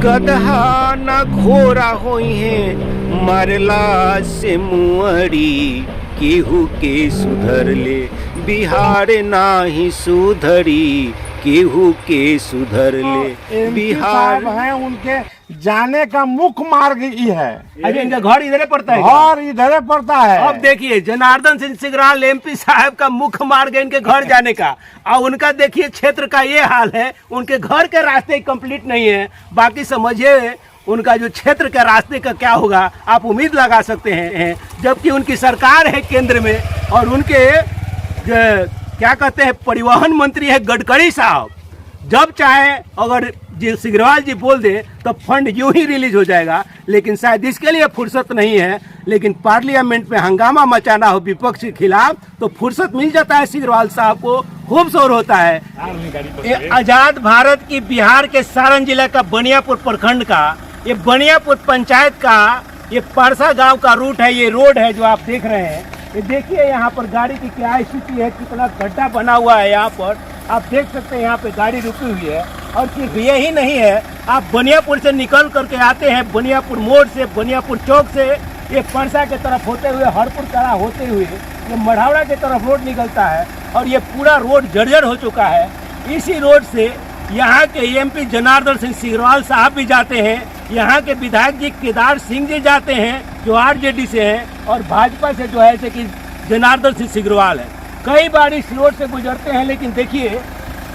गदहा न घोड़ा होई है मरला से मुअरी, केहू के सुधर ले बिहार नाही सुधरी, केहू के सुधर ले बिहार है। उनके जाने का मुख्य मार्ग ही है। अरे इनका घर इधर पड़ता है, घर इधर पड़ता है। अब देखिए जनार्दन सिंह सिगराल एमपी साहब का मुख्य मार्ग है इनके घर जाने का, और उनका देखिए क्षेत्र का ये हाल है, उनके घर के रास्ते कंप्लीट नहीं है। बाकी समझिए उनका जो क्षेत्र के रास्ते का क्या होगा, आप उम्मीद लगा सकते हैं। जबकि उनकी सरकार है केंद्र में, और उनके क्या कहते हैं परिवहन मंत्री है गडकरी साहब। जब चाहे अगर सिग्रीवाल जी बोल दे तो फंड यूं ही रिलीज हो जाएगा, लेकिन शायद इसके लिए फुर्सत नहीं है। लेकिन पार्लियामेंट में हंगामा मचाना हो विपक्ष के खिलाफ तो फुर्सत मिल जाता है सिग्रीवाल साहब को, खूब शोर होता है। आजाद भारत की बिहार के सारण जिला का बनियापुर प्रखंड का ये बनियापुर पंचायत का ये परसा गांव का रूट है। ये रोड है जो आप देख रहे हैं। ये देखिए यहाँ पर गाड़ी की क्या स्थिति है, कितना गड्ढा बना हुआ है। यहाँ पर आप देख सकते हैं, यहाँ पे गाड़ी रुकी हुई है। और सिर्फ यही नहीं है, आप बनियापुर से निकल करके आते हैं, बनियापुर मोड़ से, बनियापुर चौक से ये परसा के तरफ होते हुए, हरपुर कला होते हुए ये मढ़ौरा के तरफ रोड निकलता है। और ये पूरा रोड जर्जर हो चुका है। इसी रोड से यहाँ के एमपी जनार्दन सिंह सिग्रीवाल साहब भी जाते हैं, यहाँ के विधायक जी केदार सिंह जी जाते हैं जो आरजेडी से हैं, और भाजपा से जो है जैसे कि जनार्दन सिंह सिग्रीवाल है। कई बार इस रोड से गुजरते हैं, लेकिन देखिए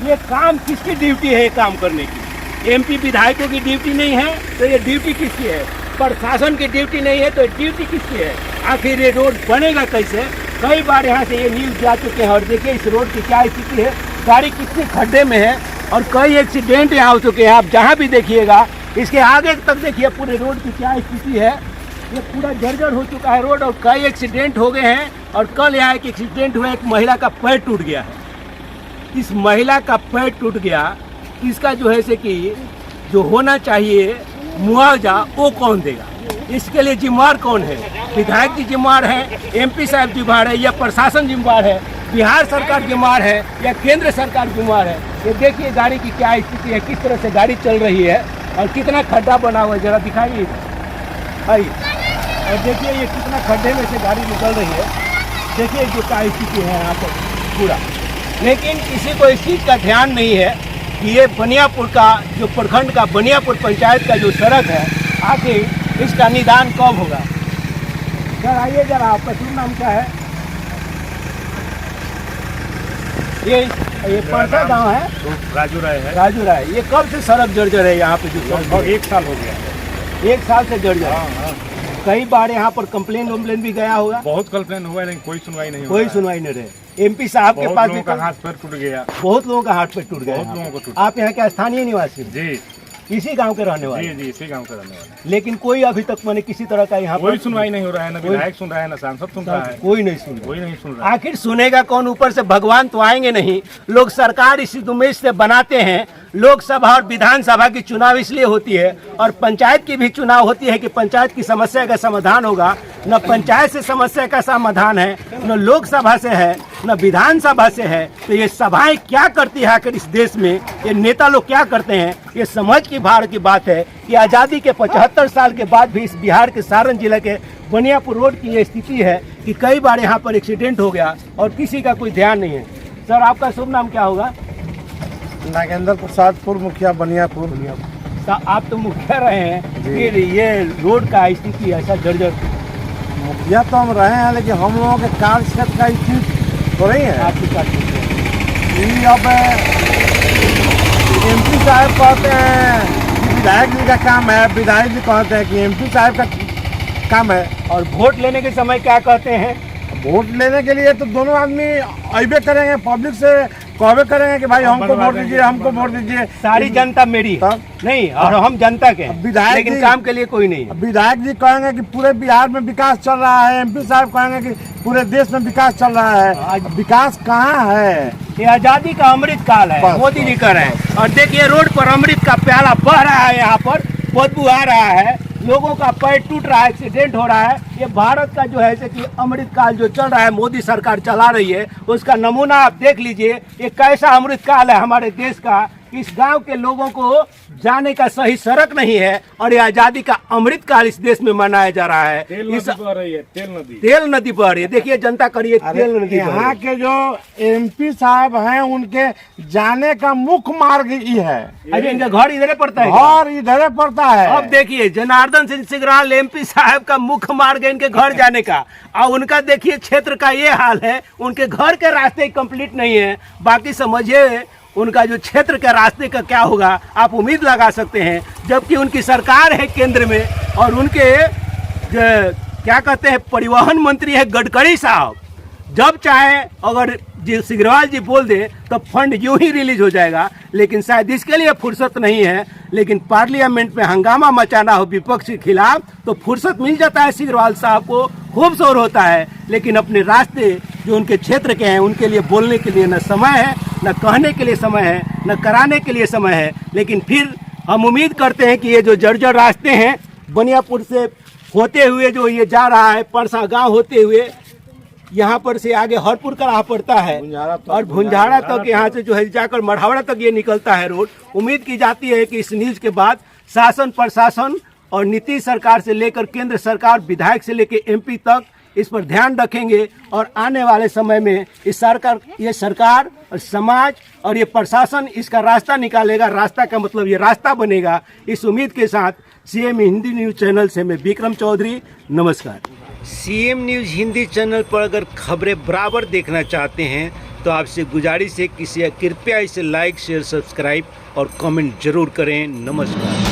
ये काम किसकी ड्यूटी है, ये काम करने की? एमपी विधायकों की ड्यूटी नहीं है तो ये ड्यूटी किसकी है? प्रशासन की ड्यूटी नहीं है तो ड्यूटी किसकी है? आखिर ये रोड बनेगा कैसे? कई बार यहाँ से ये न्यूज़ जा चुके हैं। और देखिए इस रोड की क्या स्थिति है, गाड़ी कितने खड्डे में है, और कई एक्सीडेंट यहाँ हो चुके हैं। आप जहाँ भी देखिएगा, इसके आगे तक देखिए पूरे रोड की क्या स्थिति है। ये पूरा जर्जर हो चुका है रोड, और कई एक्सीडेंट हो गए हैं। और कल यहाँ एक एक्सीडेंट हुआ, एक महिला का पैर टूट गया है। इस महिला का पैर टूट गया, इसका जो है से कि जो होना चाहिए मुआवजा वो कौन देगा? इसके लिए जिम्मेवार कौन है? विधायक जी जिम्मेवार है, एमपी साहब जिम्मेवार है, या प्रशासन जिम्मेवार है, बिहार सरकार जिम्मेवार है, या केंद्र सरकार जिम्मेवार है? ये देखिए गाड़ी की क्या स्थिति है, किस तरह से गाड़ी चल रही है, और कितना खड्डा बना हुआ है, जरा दिखाइए भाई। और देखिए ये कितना खड्डे में से गाड़ी निकल रही है। देखिए जो क्या स्थिति है यहाँ पर पूरा। लेकिन किसी को इस चीज़ का ध्यान नहीं है कि ये बनियापुर का जो प्रखंड का बनियापुर पंचायत का जो सड़क है, आखिर इसका निदान कब होगा? सर आइए जरा, आपका शुभ नाम क्या है? ये परसा गांव है, राजू राय है। राजू राय। ये कब से सड़क जर्जर है यहाँ पे? जो 1 साल हो गया। 1 साल से जर्जर। कई बार यहाँ पर कंप्लेन भी गया होगा। बहुत कंप्लेन हुआ, लेकिन कोई सुनवाई नहीं, कोई सुनवाई नहीं रहे। एमपी साहब के पास भी हाथ पैर टूट गया, बहुत लोगों का हाथ पैर टूट गया। बहुत लोगों को टूटा। आप यहाँ के स्थानीय निवासी? जी, इसी गांव के रहने वाले? जी, इसी गांव के रहने वाले। लेकिन कोई अभी तक मैंने किसी तरह का यहाँ कोई सुनवाई नहीं हो रहा है, ना विधायक सुन रहा है, ना सांसद सुन रहा है, कोई नहीं सुन रहा। आखिर सुनेगा कौन? ऊपर से भगवान तो आएंगे नहीं। लोग सरकार इसी उम्मीद से बनाते हैं। लोकसभा और विधानसभा की चुनाव इसलिए होती है, और पंचायत की भी चुनाव होती है कि पंचायत की समस्या का समाधान होगा। न पंचायत से समस्या का समाधान है, न लोकसभा से है, न विधानसभा से है। तो ये सभाएं क्या करती है आखिर इस देश में? ये नेता लोग क्या करते हैं? ये समझ की भार की बात है कि आज़ादी के 75 साल के बाद भी इस बिहार के सारण जिले के बनियापुर रोड की ये स्थिति है कि कई बार यहाँ पर एक्सीडेंट हो गया और किसी का कोई ध्यान नहीं है। सर आपका शुभ नाम क्या होगा? नागेंद्र प्रसाद, पूर्व मुखिया बनियापुर। तो आप तो मुखिया रहे हैं, फिर ये रोड का स्थिति ऐसा जर्जर? मुखिया तो हम रहे हैं, लेकिन हम लोगों के कार्य क्षेत्र का स्थिति हो रही है। आपकी बात अब एमपी साहब कहते हैं कि विधायक जी का काम है, विधायक जी कहते हैं कि एमपी साहब का काम है। और वोट लेने के समय क्या कहते हैं? वोट लेने के लिए तो दोनों आदमी अबे करेंगे, पब्लिक से कहबे करेंगे कि भाई हमको वोट दीजिए, हमको वोट दीजिए। सारी जनता मेरी है नहीं, और हम जनता के हैं, विधायक लेकिन काम के लिए कोई नहीं है। विधायक जी कहेंगे कि पूरे बिहार में विकास चल रहा है, एमपी साहब कहेंगे कि पूरे देश में विकास चल रहा है। विकास कहाँ है? ये आजादी का अमृत काल है, मोदी जी कर रहे हैं। और देखिए रोड पर अमृत का प्याला बह रहा है, यहाँ पर बदबू आ रहा है, लोगों का पैर टूट रहा है, एक्सीडेंट हो रहा है। ये भारत का जो है कि अमृत काल जो चल रहा है, मोदी सरकार चला रही है, उसका नमूना आप देख लीजिए। ये कैसा अमृत काल है हमारे देश का इस गांव के लोगों को जाने का सही सड़क नहीं है और ये आजादी का अमृत काल इस देश में मनाया जा रहा है। तेल नदी बह रही है, तेल नदी बह रही है। देखिए जनता करिए, तेल नदी बह रही यहाँ है। के जो एमपी साहब हैं उनके जाने का मुख्य मार्ग ही है। अरे इनका घर इधर पड़ता है, और इधर पड़ता है। अब देखिए जनार्दन सिंह सिगराल एमपी साहब का मुख्य मार्ग है इनके घर जाने का, और उनका देखिए क्षेत्र का ये हाल है, उनके घर के रास्ते कंप्लीट नहीं है। बाकी समझिए उनका जो क्षेत्र के रास्ते का क्या होगा, आप उम्मीद लगा सकते हैं। जबकि उनकी सरकार है केंद्र में और उनके क्या कहते हैं परिवहन मंत्री है गडकरी साहब। जब चाहे अगर जी सिग्रीवाल जी बोल दे तो फंड यूं ही रिलीज हो जाएगा, लेकिन शायद इसके लिए फुर्सत नहीं है। लेकिन पार्लियामेंट में हंगामा मचाना हो विपक्ष के खिलाफ तो फुर्सत मिल जाता है सिग्रीवाल साहब को, खूब शोर होता है। लेकिन अपने रास्ते जो उनके क्षेत्र के हैं उनके लिए बोलने के लिए न समय है, न कहने के लिए समय है, न कराने के लिए समय है। लेकिन फिर हम उम्मीद करते हैं कि ये जो जर्जर रास्ते हैं बनियापुर से होते हुए जो ये जा रहा है परसा गांव होते हुए यहाँ पर से आगे हरपुर का राह पड़ता है और भुंजाड़ा तक यहाँ से जो है जाकर मढ़ावड़ा तक ये निकलता है रोड। उम्मीद की जाती है कि इस न्यूज के बाद शासन प्रशासन और नीतीश सरकार से लेकर केंद्र सरकार विधायक से लेकर एमपी तक इस पर ध्यान रखेंगे और आने वाले समय में ये सरकार और समाज और ये प्रशासन इसका रास्ता निकालेगा। रास्ता का मतलब ये रास्ता बनेगा। इस उम्मीद के साथ सीएम हिंदी न्यूज चैनल से मैं विक्रम चौधरी, नमस्कार। सीएम न्यूज हिंदी चैनल पर अगर खबरें बराबर देखना चाहते हैं तो आपसे गुजारिश है कि कृपया इसे लाइक शेयर सब्सक्राइब और कमेंट जरूर करें। नमस्कार।